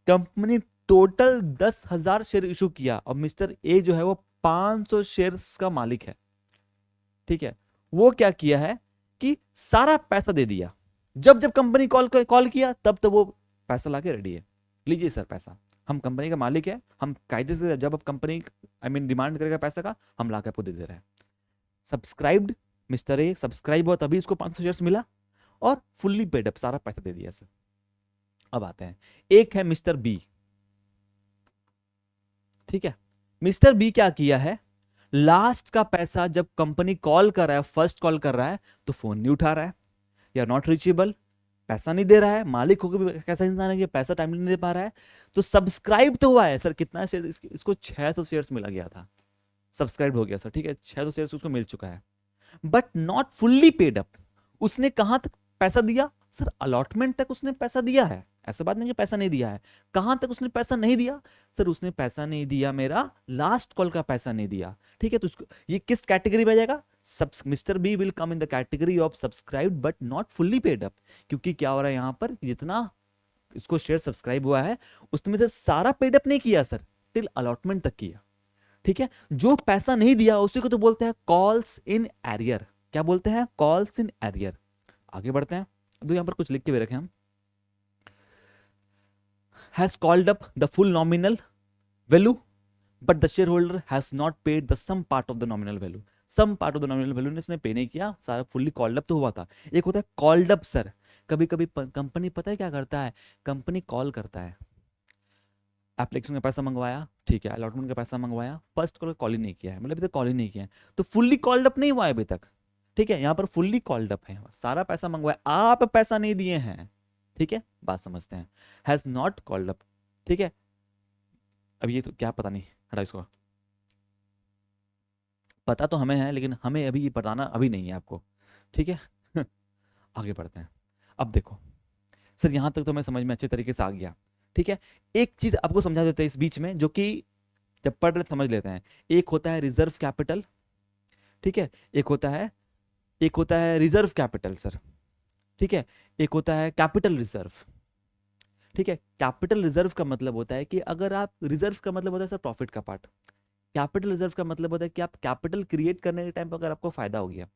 कंपनी टोटल 10,000 शेयर इशू किया, और मिस्टर ए जो है वो 500 शेयर्स का मालिक है। ठीक है, वो क्या किया है कि सारा पैसा दे दिया। जब जब कंपनी कॉल किया तब तब वो पैसा लाके रेडी है, लीजिए सर पैसा, हम कंपनी का मालिक है, हम कायदे से जब अब कंपनी डिमांड करेगा पैसा का, हम लाके आपको दे दे रहे हैं। सब्सक्राइब्ड, मिस्टर ए सब्सक्राइब हुआ तभी उसको 500 शेयर्स मिला, और फुल्ली पेड अप, सारा पैसा दे दिया सर। अब आते हैं, एक है मिस्टर बी। ठीक है, मिस्टर बी क्या किया है, लास्ट का पैसा जब कंपनी कॉल कर रहा है, फर्स्ट कॉल कर रहा है, तो फोन नहीं उठा रहा है, या नॉट रीचेबल, पैसा नहीं दे रहा है। मालिक होकर भी कैसा इंसान है कि पैसा टाइमली नहीं दे पा रहा है। तो सब्सक्राइब तो हुआ है सर, कितना शेयर, इसको 600 शेयर्स मिला गया था, सब्सक्राइब हो गया सर। ठीक है, 600 शेयर्स उसको मिल चुका है, but not fully paid up. उसने कहां तक पैसा दिया सर, अलॉटमेंट तक उसने पैसा दिया है, ऐसा बात नहीं कि पैसा नहीं दिया है। कहां तक उसने पैसा नहीं दिया सर, उसने पैसा नहीं दिया, मेरा लास्ट कॉल का पैसा नहीं दिया। ठीक है, तो उसको ये किस कैटेगरी में आ जाएगा, mister B will come in the category of subscribe but not fully paid up. क्योंकि क्या हो रहा है यहां पर, जितना इसको शेयर सब्सक्राइब हुआ है उसमें से सारा पेड अप नहीं किया सर, टिल अलॉटमेंट तक किया। ठीक है, जो पैसा नहीं दिया उसी को तो बोलते हैं कॉल्स इन एरियर। क्या बोलते हैं, कॉल्स इन एरियर। आगे बढ़ते हैं, तो यहां पर कुछ लिख के भी रखे हम, has called up the full nominal value but the share holder has not paid the some part of the nominal value, some part of the nominal value ने इसने पे नहीं किया, सारा फुल्ली कॉल्ड अप तो हुआ था। एक होता है कॉल्ड अप सर, कभी कभी कंपनी पता है क्या करता है, कंपनी कॉल करता है, एप्लीकेशन का पैसा मंगवाया, ठीक है, अलॉटमेंट का पैसा मंगवाया, फर्स्ट कॉल ही नहीं किया है, मतलब अभी तक कॉल ही नहीं किया है, तो फुल्ली कॉल्ड अप नहीं हुआ है अभी तक, ठीक है, यहाँ पर फुल्ली कॉल्ड अप है, सारा पैसा मंगवाया, आप पैसा नहीं दिए हैं, ठीक है, बात समझते हैं, हैज नॉट कॉल्ड अप, ठीक है। अब ये तो क्या पता नहीं, हटा इसको, पता तो हमें है लेकिन हमें अभी ये बताना अभी नहीं है आपको, ठीक है। आगे बढ़ते हैं। अब देखो सर, यहां तक तो मैं समझ में अच्छे तरीके से आ गया, ठीक है। एक चीज आपको समझा देते हैं इस बीच में, जो कि जब पढ़ रहे समझ लेते हैं। एक होता है रिजर्व कैपिटल, ठीक है, एक होता है रिजर्व कैपिटल सर, ठीक है, एक होता है कैपिटल रिजर्व, ठीक है। कैपिटल रिजर्व का मतलब होता है कि अगर आप, रिजर्व का मतलब होता है सर प्रॉफिट का पार्ट, कैपिटल रिजर्व का मतलब होता है कि आप कैपिटल क्रिएट करने के टाइम पर अगर आपको फायदा हो गया,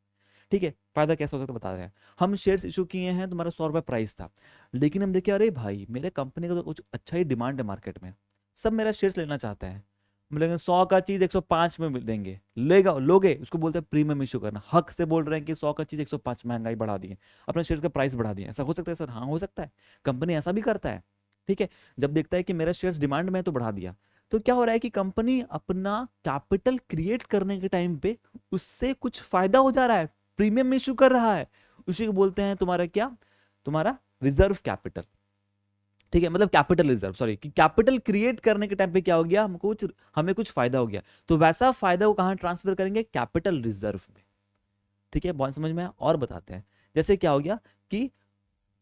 ठीक है, फायदा कैसे हो सकता है बता रहे हैं। हम शेयर्स इशू किए हैं, तुम्हारा 100 रुपये प्राइस था, लेकिन हम देखे अरे भाई मेरे कंपनी का तो कुछ अच्छा ही डिमांड है मार्केट में, सब मेरा शेयर्स लेना चाहते हैं, बोलेंगे 100 का चीज 105 में देंगे, लेगा लोगे, उसको बोलते हैं प्रीमियम इशू करना, हक से बोल रहे हैं कि 100 का चीज 105, महंगाई बढ़ा दी है, अपने शेयर्स का प्राइस बढ़ा दिया, ऐसा हो सकता है सर? हाँ हो सकता है, कंपनी ऐसा भी करता है, ठीक है। जब देखता है कि मेरा शेयर्स डिमांड में है तो बढ़ा दिया, तो क्या हो रहा है कि कंपनी अपना कैपिटल क्रिएट करने के टाइम पे उससे कुछ फायदा हो जा रहा है, प्रीमियम इशू कर रहा है, उसी को बोलते हैं तुम्हारा क्या, तुम्हारा रिजर्व कैपिटल, ठीक है, मतलब कैपिटल रिजर्व, सॉरी, कि कैपिटल क्रिएट करने के टाइम पे क्या हो गया, हमें कुछ फायदा हो गया, तो वैसा फायदा को कहां ट्रांसफर करेंगे, कैपिटल रिजर्व में, ठीक है। बहुत समझ में आया? और बताते हैं, जैसे क्या हो गया कि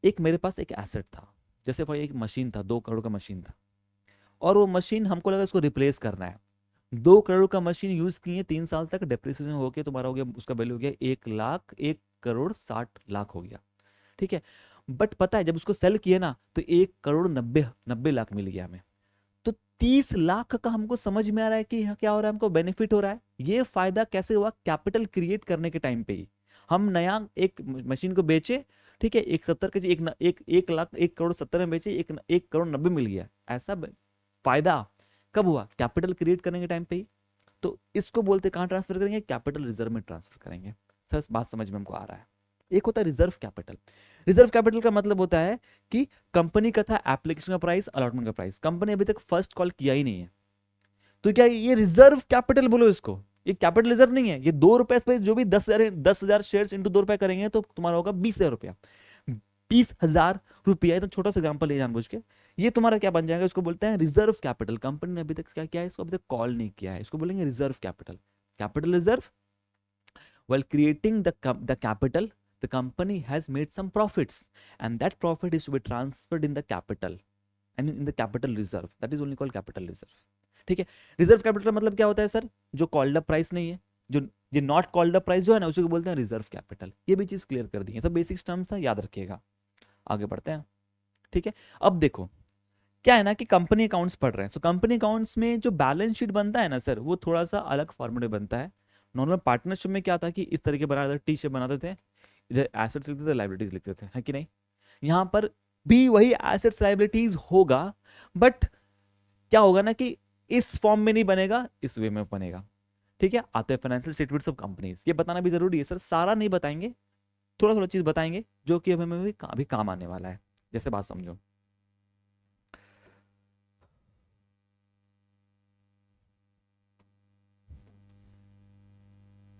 एक मेरे पास एक एसेट था, जैसे भाई एक मशीन था, 2 करोड़ का मशीन था, और वो मशीन हमको लगा इसको रिप्लेस करना है, 2 करोड़ का मशीन यूज किए 3 साल तक, डेप्रिसिएशन होके तुम्हारा हो गया, उसका वैल्यू हो गया 1 लाख, 1 करोड़ 60 लाख हो गया, ठीक है। बट पता है जब उसको सेल किए ना तो 1 करोड़ 90 लाख मिल गया हमें, तो 30 लाख का हमको समझ में आ रहा है कि यहाँ क्या हो रहा है, हमको बेनिफिट हो रहा है। ये फायदा कैसे हुआ, कैपिटल क्रिएट करने के टाइम पे ही हम नया एक मशीन को बेचे, ठीक है, 170 के एक लाख 1 करोड़ 70 में बेचे, 1 करोड़ 90 मिल गया, ऐसा फायदा कब हुआ, कैपिटल क्रिएट करने के टाइम पे ही। तो इसको बोलते कहां ट्रांसफर करेंगे, कैपिटल रिजर्व में ट्रांसफर करेंगे। सर बात समझ में हमको आ रहा है? एक होता है रिजर्व कैपिटल, रिजर्व कैपिटल का मतलब होता है कि कंपनी का था एप्लीकेशन का प्राइस, अलॉटमेंट का प्राइस, कंपनी अभी तक फर्स्ट कॉल किया ही नहीं है, तो क्या ये रिजर्व कैपिटल बोलो इसको, ये कैपिटल रिजर्व नहीं है, ये 2 रुपए पे जो भी 10,000 शेयर इंटू 2 रुपए करेंगे तो तुम्हारा होगा 20,000 रुपया, 20,000 रुपया, इतना छोटा सा एग्जाम्पल है जानबूझ के, ये तुम्हारा क्या बन जाएगा, इसको बोलते हैं रिजर्व कैपिटल। कंपनी ने अभी तक क्या किया है, इसको अभी तक कॉल नहीं किया है, इसको बोलेंगे reserve capital. Capital reserve, while creating the capital, the company has made some profits, and that profit is to be transferred in the capital, and in the capital reserve, that is only called capital reserve, ठीक है। रिजर्व कैपिटल का मतलब क्या होता है सर, जो कॉल्ड अप प्राइस नहीं है, जो ये नॉट कॉल्ड अप प्राइस जो है ना, उसी को बोलते हैं रिजर्व कैपिटल। ये भी चीज क्लियर कर दी है, सब बेसिक टर्म्स था, याद रखिएगा। आगे बढ़ते हैं, ठीक है। अब देखो क्या है ना कि कंपनी अकाउंट्स पढ़ रहे हैं, सो कंपनी अकाउंट्स में जो बैलेंस शीट बनता है ना सर, वो थोड़ा सा अलग फॉर्मेट में बनता है। नॉर्मल पार्टनरशिप में क्या था कि इस तरीके बनाते थे, टी शेप बनाते थे, इधर एसेट्स लिखते थे, लाइबिलिटीज लिखते थे, है कि नहीं? यहाँ पर भी वही एसेट्स लाइबिलिटीज होगा, बट क्या होगा ना कि इस फॉर्म में नहीं बनेगा, इस वे में बनेगा, ठीक है। आते हैं फाइनेंशियल स्टेटमेंट्स ऑफ कंपनीज, ये बताना भी जरूरी है सर, सारा नहीं बताएंगे, थोड़ा थोड़ा चीज बताएंगे जो कि हमें भी काम आने वाला है, जैसे बात समझो।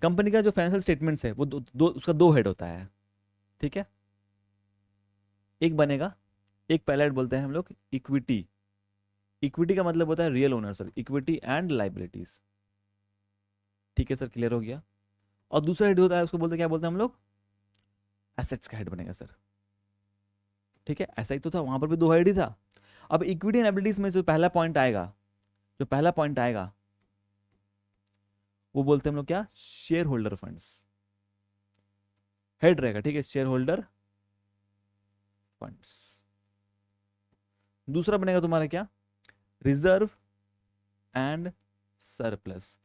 कंपनी का जो फाइनेंशियल स्टेटमेंट्स है वो उसका 2 हेड होता है, ठीक है। एक बनेगा, एक पहला हेड बोलते हैं हम लोग इक्विटी, इक्विटी का मतलब होता है real owner sir, equity and liabilities, ठीक है सर, क्लियर हो गया। और दूसरा हेड होता है, उसको बोलते हैं, क्या बोलते हैं हम लोग, एसेट्स का हेड बनेगा सर, ठीक है। ऐसा ही तो था, वहां पर भी 2 हेड ही था। अब इक्विटी एंड लाइबिलिटीज में जो पहला पॉइंट आएगा, जो पहला पॉइंट आएगा वो बोलते हैं हम लोग क्या, शेयर होल्डर फंड्स, हेड रहेगा, ठीक है, शेयर होल्डर फंड्स। दूसरा बनेगा तुम्हारा क्या, रिजर्व एंड सरप्लस,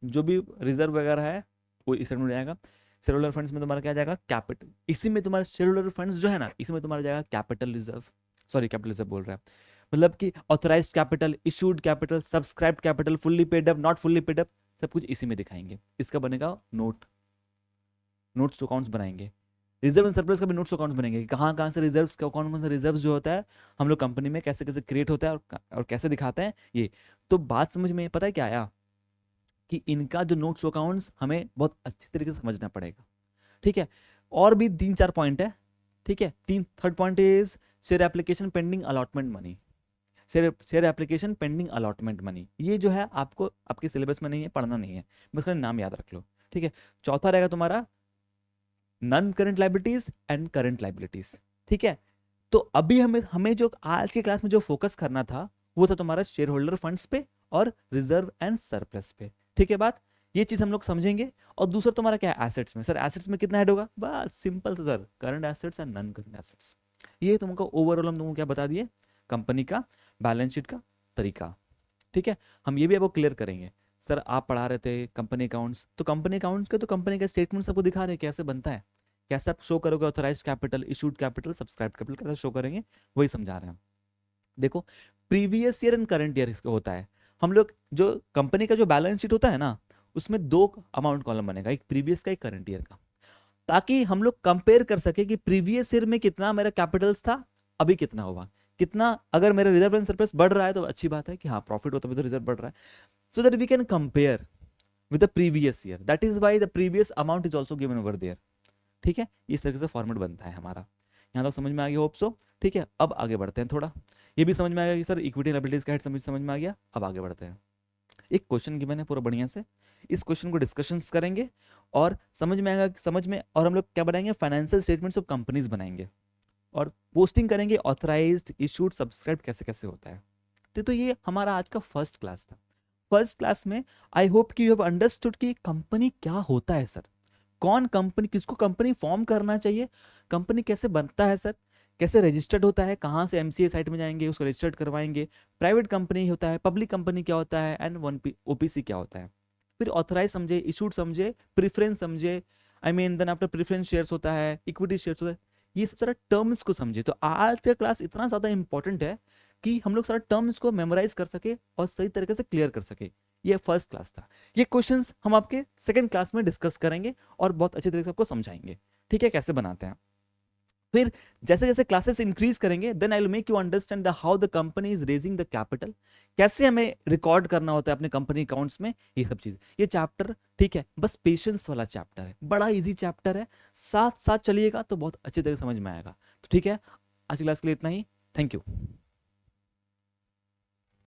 जो भी रिजर्व वगैरह है वो इस में जाएगा। शेयर होल्डर फंड्स में तुम्हारा क्या जाएगा, कैपिटल, इसी में तुम्हारा शेयर होल्डर फंड्स जो है ना, इसी में तुम्हारा जाएगा capital reserve, sorry capital reserve बोल रहा है, मतलब कि authorised capital, issued capital, subscribed capital, fully paid up, not fully paid up, सब कुछ इसी में दिखाएंगे। इसका बनेगा नोट्स टू अकाउंट्स बनाएंगे। रिजर्व एंड सरप्लस का भी नोट्स टू अकाउंट्स बनेंगे, कहाँ कहाँ से रिजर्व्स, कौन कौन सा रिजर्व जो होता है हम लोग कंपनी में कैसे कैसे क्रिएट होता है और कैसे दिखाते हैं ये। तो बात समझ में पता है क्या आया कि इनका जो नोट्स टू अकाउंट्स हमें बहुत अच्छी तरीके से समझना पड़ेगा। ठीक है, और भी 3-4 पॉइंट है। ठीक है, third point is share application pending allotment money. Share application pending allotment money, ये जो है आपको आपके सिलेबस में नहीं है, पढ़ना नहीं है, बस खाली नाम याद रख लो। ठीक है, चौथा रहेगा तुम्हारा non current liabilities and current liabilities. ठीक है, तो अभी हमें जो आज की क्लास में जो फोकस करना था वो था तुम्हारा शेयर होल्डर फंड्स पे और रिजर्व एंड सरप्लस पे। ठीक है बात, ये चीज हम लोग समझेंगे। और दूसरा तुम्हारा क्या है, एसेट्स में। सर एसेट्स में कितना हेड होगा, बस सिंपल सा sir, current assets and non current assets. ये तुमको ओवरऑल हम तुमको क्या बता दिए, कंपनी का बैलेंस शीट का तरीका। ठीक है, हम ये भी आपको क्लियर करेंगे। सर आप पढ़ा रहे थे कंपनी अकाउंट्स, तो कंपनी अकाउंट्स के तो कंपनी का स्टेटमेंट सबको दिखा रहे हैं कैसे बनता है, कैसे आप शो करोगे authorised capital, issued capital, subscribe capital कैसे शो करेंगे, वही समझा रहे हैं। देखो previous year and current year होता है। हम लोग जो कंपनी का जो बैलेंस शीट होता है ना, उसमें 2 अमाउंट कॉलम बनेगा, एक प्रीवियस का एक करंट ईयर का, ताकि हम लोग कंपेयर कर सके कि प्रीवियस ईयर में कितना मेरा कैपिटल्स था, अभी कितना हुआ, कितना। अगर मेरा रिजर्व एंड सरप्लस बढ़ रहा है तो अच्छी बात है कि हाँ प्रॉफिट होता है तो रिजर्व बढ़ रहा है, so that we can compare with the previous year, that is why the previous amount is also given over there. ठीक है, इस तरीके से फॉर्मेट बनता है हमारा। यहाँ तक समझ में आ गया होप सो। ठीक है, अब आगे बढ़ते हैं थोड़ा, ये भी समझ में आ गया कि सर इक्विटी लायबिलिटीज का हेड समझ में आ गया। अब आगे बढ़ते हैं, एक क्वेश्चन गिवन है पूरा बढ़िया से, इस क्वेश्चन को डिस्कशंस करेंगे और समझ में आएगा, समझ में, और हम लोग क्या बनाएंगे, फाइनेंशियल स्टेटमेंट्स ऑफ कंपनीज बनाएंगे और पोस्टिंग करेंगे ऑथराइज्ड, इशूड, सब्सक्राइब कैसे कैसे होता है। तो ये हमारा आज का फर्स्ट क्लास था। फर्स्ट क्लास में आई होप कि यू हैव अंडरस्टूड कि कंपनी क्या होता है सर, कौन कंपनी, किसको कंपनी फॉर्म करना चाहिए, कंपनी कैसे बनता है सर, कैसे रजिस्टर्ड होता है, कहाँ से एमसीए साइट में जाएंगे उसको रजिस्टर्ड करवाएंगे, प्राइवेट कंपनी होता है, पब्लिक कंपनी क्या होता है, एंड वन ओपीसी क्या होता है, फिर ऑथराइज समझे, इशूड समझे, प्रेफरेंस समझे, I mean then after preference shares होता है, इक्विटी शेयर्स होता है, ये सब सारा टर्म्स को समझे। तो आज का क्लास इतना ज़्यादा इंपॉर्टेंट है कि हम लोग सारा टर्म्स को मेमोराइज कर सके और सही तरीके से क्लियर कर सके। ये फर्स्ट क्लास था, ये क्वेश्चंस हम आपके सेकंड क्लास में डिस्कस करेंगे और बहुत अच्छे तरीके से आपको समझाएंगे। ठीक है, कैसे बनाते हैं। फिर जैसे जैसे क्लासेस इंक्रीज करेंगे then I will make you understand the how the company is raising the capital, कैसे हमें रिकॉर्ड करना होता है अपने कंपनी अकाउंट्स में, ये सब चीज, ये चैप्टर। ठीक है, बस पेशेंस वाला चैप्टर है, बड़ा इजी चैप्टर है, साथ साथ चलिएगा तो बहुत अच्छी तरह समझ में आएगा। तो ठीक है, आज की क्लास के लिए इतना ही, थैंक यू।